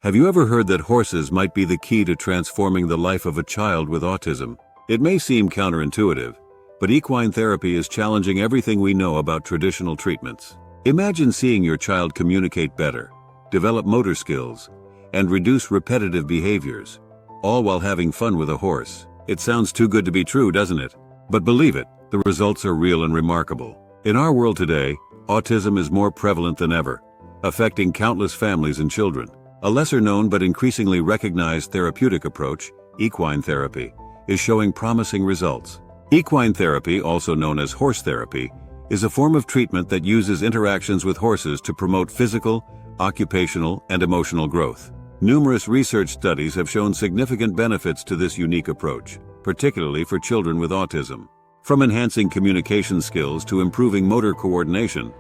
Have you ever heard that horses might be the key to transforming the life of a child with autism? It may seem counterintuitive, but equine therapy is challenging everything we know about traditional treatments. Imagine seeing your child communicate better, develop motor skills, and reduce repetitive behaviors, all while having fun with a horse. It sounds too good to be true, doesn't it? But believe it, the results are real and remarkable. In our world today, autism is more prevalent than ever, affecting countless families and children. A lesser-known but increasingly recognized therapeutic approach, equine therapy, is showing promising results. Equine therapy, also known as horse therapy, is a form of treatment that uses interactions with horses to promote physical, occupational, and emotional growth. Numerous research studies have shown significant benefits to this unique approach, particularly for children with autism. From enhancing communication skills to improving motor coordination,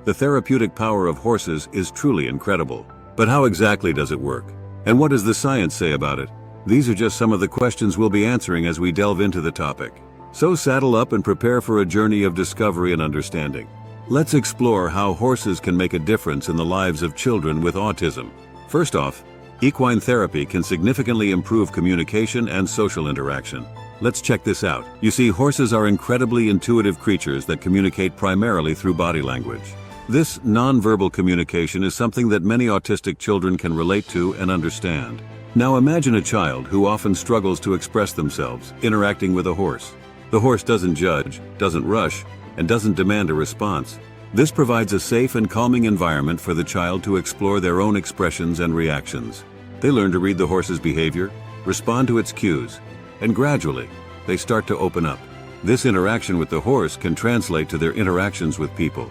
the therapeutic power of horses is truly incredible. But how exactly does it work? And what does the science say about it? These are just some of the questions we'll be answering as we delve into the topic. So saddle up and prepare for a journey of discovery and understanding. Let's explore how horses can make a difference in the lives of children with autism. First off, equine therapy can significantly improve communication and social interaction. Let's check this out. You see, horses are incredibly intuitive creatures that communicate primarily through body language. This non-verbal communication is something that many autistic children can relate to and understand. Now imagine a child who often struggles to express themselves interacting with a horse. The horse doesn't judge, doesn't rush, and doesn't demand a response. This provides a safe and calming environment for the child to explore their own expressions and reactions. They learn to read the horse's behavior, respond to its cues, and gradually, they start to open up. This interaction with the horse can translate to their interactions with people,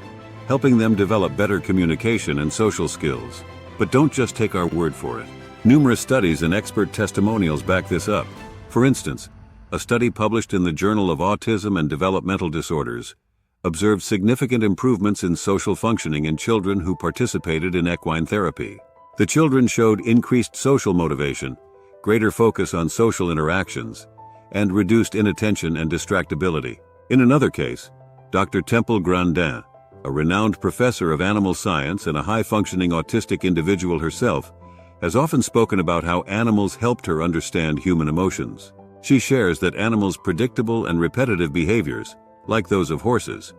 helping them develop better communication and social skills. But don't just take our word for it. Numerous studies and expert testimonials back this up. For instance, a study published in the Journal of Autism and Developmental Disorders observed significant improvements in social functioning in children who participated in equine therapy. The children showed increased social motivation, greater focus on social interactions, and reduced inattention and distractibility. In another case, Dr. Temple Grandin, a renowned professor of animal science and a high-functioning autistic individual herself, has often spoken about how animals helped her understand human emotions. She shares that animals' predictable and repetitive behaviors, like those of horses,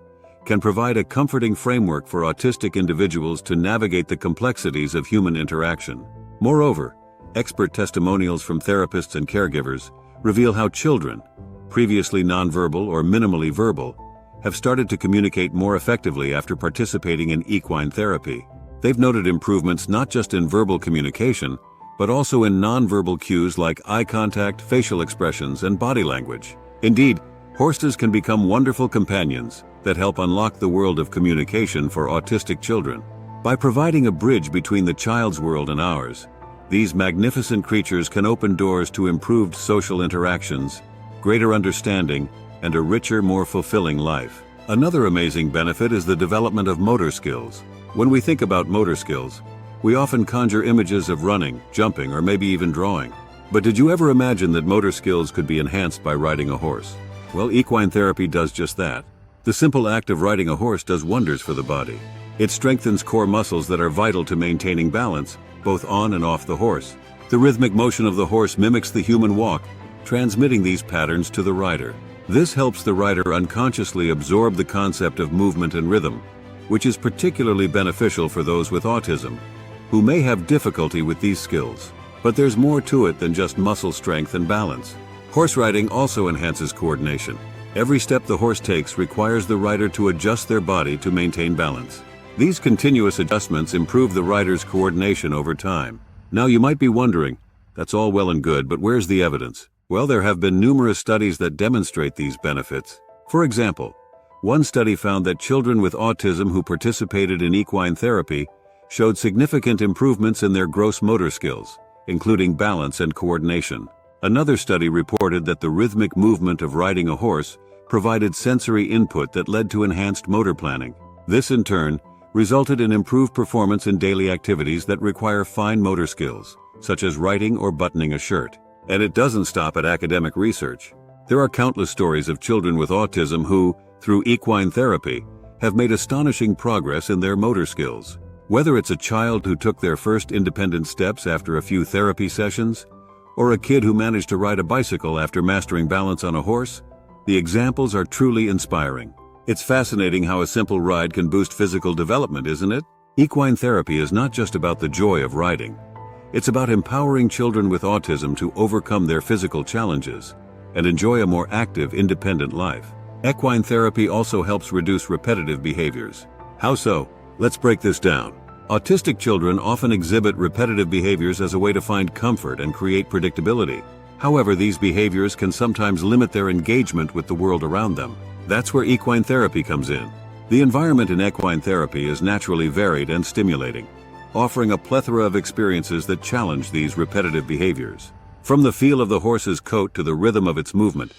can provide a comforting framework for autistic individuals to navigate the complexities of human interaction. Moreover, expert testimonials from therapists and caregivers reveal how children, previously nonverbal or minimally verbal, have started to communicate more effectively after participating in equine therapy. They've noted improvements not just in verbal communication, but also in nonverbal cues like eye contact, facial expressions, and body language. Indeed, horses can become wonderful companions that help unlock the world of communication for autistic children. By providing a bridge between the child's world and ours, these magnificent creatures can open doors to improved social interactions, greater understanding, and a richer, more fulfilling life. Another amazing benefit is the development of motor skills. When we think about motor skills, we often conjure images of running, jumping, or maybe even drawing. But did you ever imagine that motor skills could be enhanced by riding a horse? Well, equine therapy does just that. The simple act of riding a horse does wonders for the body. It strengthens core muscles that are vital to maintaining balance, both on and off the horse. The rhythmic motion of the horse mimics the human walk, transmitting these patterns to the rider. This helps the rider unconsciously absorb the concept of movement and rhythm, which is particularly beneficial for those with autism, who may have difficulty with these skills. But there's more to it than just muscle strength and balance. Horse riding also enhances coordination. Every step the horse takes requires the rider to adjust their body to maintain balance. These continuous adjustments improve the rider's coordination over time. Now you might be wondering, that's all well and good, but where's the evidence? Well, there have been numerous studies that demonstrate these benefits. For example, one study found that children with autism who participated in equine therapy showed significant improvements in their gross motor skills, including balance and coordination. Another study reported that the rhythmic movement of riding a horse provided sensory input that led to enhanced motor planning. This, in turn, resulted in improved performance in daily activities that require fine motor skills, such as writing or buttoning a shirt. And it doesn't stop at academic research. There are countless stories of children with autism who, through equine therapy, have made astonishing progress in their motor skills. Whether it's a child who took their first independent steps after a few therapy sessions, or a kid who managed to ride a bicycle after mastering balance on a horse, the examples are truly inspiring. It's fascinating how a simple ride can boost physical development, isn't it? Equine therapy is not just about the joy of riding. It's about empowering children with autism to overcome their physical challenges and enjoy a more active, independent life. Equine therapy also helps reduce repetitive behaviors. How so? Let's break this down. Autistic children often exhibit repetitive behaviors as a way to find comfort and create predictability. However, these behaviors can sometimes limit their engagement with the world around them. That's where equine therapy comes in. The environment in equine therapy is naturally varied and stimulating, offering a plethora of experiences that challenge these repetitive behaviors. From the feel of the horse's coat to the rhythm of its movement,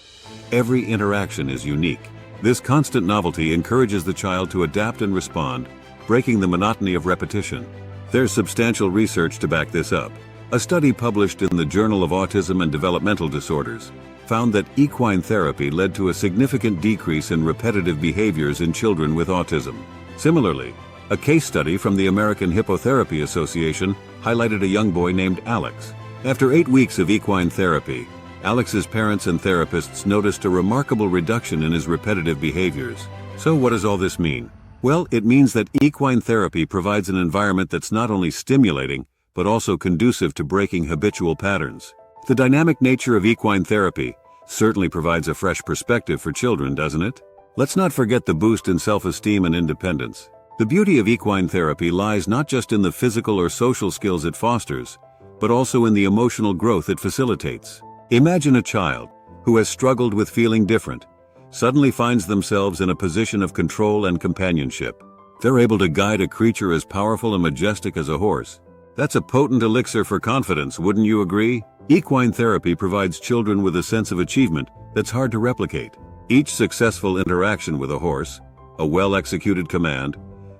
every interaction is unique. This constant novelty encourages the child to adapt and respond, breaking the monotony of repetition. There's substantial research to back this up. A study published in the Journal of Autism and Developmental Disorders found that equine therapy led to a significant decrease in repetitive behaviors in children with autism. Similarly, a case study from the American Hippotherapy Association highlighted a young boy named Alex. After 8 weeks of equine therapy, Alex's parents and therapists noticed a remarkable reduction in his repetitive behaviors. So what does all this mean? Well, it means that equine therapy provides an environment that's not only stimulating, but also conducive to breaking habitual patterns. The dynamic nature of equine therapy certainly provides a fresh perspective for children, doesn't it? Let's not forget the boost in self-esteem and independence. The beauty of equine therapy lies not just in the physical or social skills it fosters, but also in the emotional growth it facilitates. Imagine a child who has struggled with feeling different, suddenly finds themselves in a position of control and companionship. They're able to guide a creature as powerful and majestic as a horse. That's a potent elixir for confidence, wouldn't you agree? Equine therapy provides children with a sense of achievement that's hard to replicate. Each successful interaction with a horse, a well-executed command,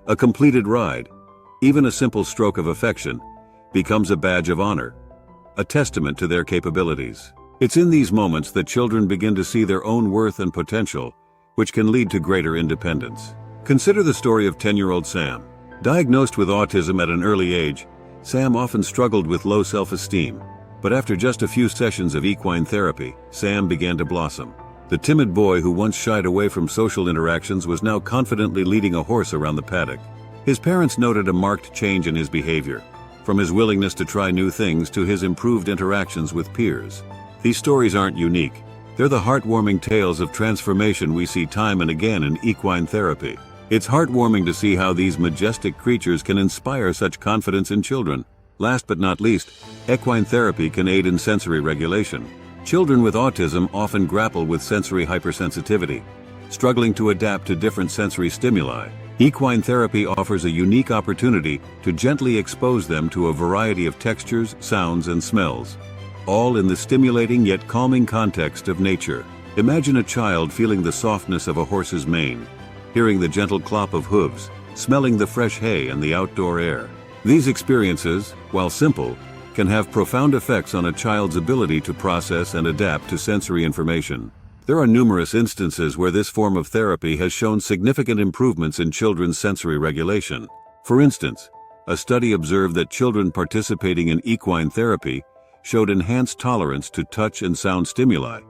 a completed ride, even a simple stroke of affection, becomes a badge of honor, a testament to their capabilities. It's in these moments that children begin to see their own worth and potential, which can lead to greater independence. Consider the story of 10-year-old Sam. Diagnosed with autism at an early age, Sam often struggled with low self-esteem. But after just a few sessions of equine therapy, Sam began to blossom. The timid boy who once shied away from social interactions was now confidently leading a horse around the paddock. His parents noted a marked change in his behavior, from his willingness to try new things to his improved interactions with peers. These stories aren't unique. They're the heartwarming tales of transformation we see time and again in equine therapy. It's heartwarming to see how these majestic creatures can inspire such confidence in children. Last but not least, equine therapy can aid in sensory regulation. Children with autism often grapple with sensory hypersensitivity, struggling to adapt to different sensory stimuli. Equine therapy offers a unique opportunity to gently expose them to a variety of textures, sounds, and smells, all in the stimulating yet calming context of nature. Imagine a child feeling the softness of a horse's mane, hearing the gentle clop of hooves, smelling the fresh hay and the outdoor air. These experiences, while simple, can have profound effects on a child's ability to process and adapt to sensory information. There are numerous instances where this form of therapy has shown significant improvements in children's sensory regulation. For instance, a study observed that children participating in equine therapy showed enhanced tolerance to touch and sound stimuli,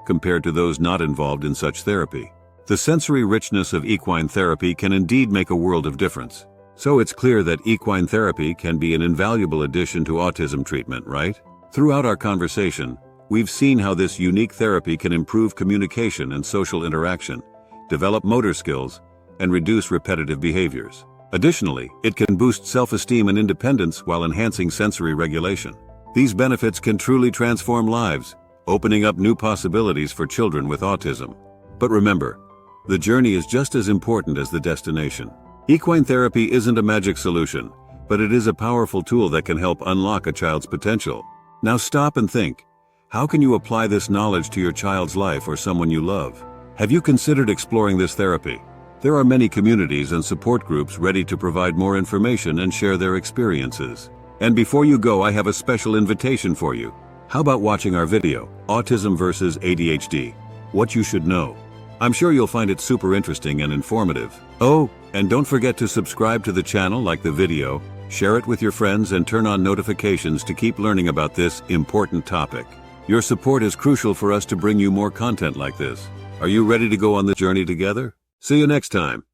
compared to those not involved in such therapy. The sensory richness of equine therapy can indeed make a world of difference. So it's clear that equine therapy can be an invaluable addition to autism treatment, right? Throughout our conversation, we've seen how this unique therapy can improve communication and social interaction, develop motor skills, and reduce repetitive behaviors. Additionally, it can boost self-esteem and independence while enhancing sensory regulation. These benefits can truly transform lives, opening up new possibilities for children with autism. But remember, the journey is just as important as the destination. Equine therapy isn't a magic solution, but it is a powerful tool that can help unlock a child's potential. Now stop and think. How can you apply this knowledge to your child's life or someone you love? Have you considered exploring this therapy? There are many communities and support groups ready to provide more information and share their experiences. And before you go, I have a special invitation for you. How about watching our video, Autism versus ADHD? What you should know. I'm sure you'll find it super interesting and informative. Oh, And don't forget to subscribe to the channel, like the video, share it with your friends, and turn on notifications to keep learning about this important topic. Your support is crucial for us to bring you more content like this. Are you ready to go on the journey together? See you next time.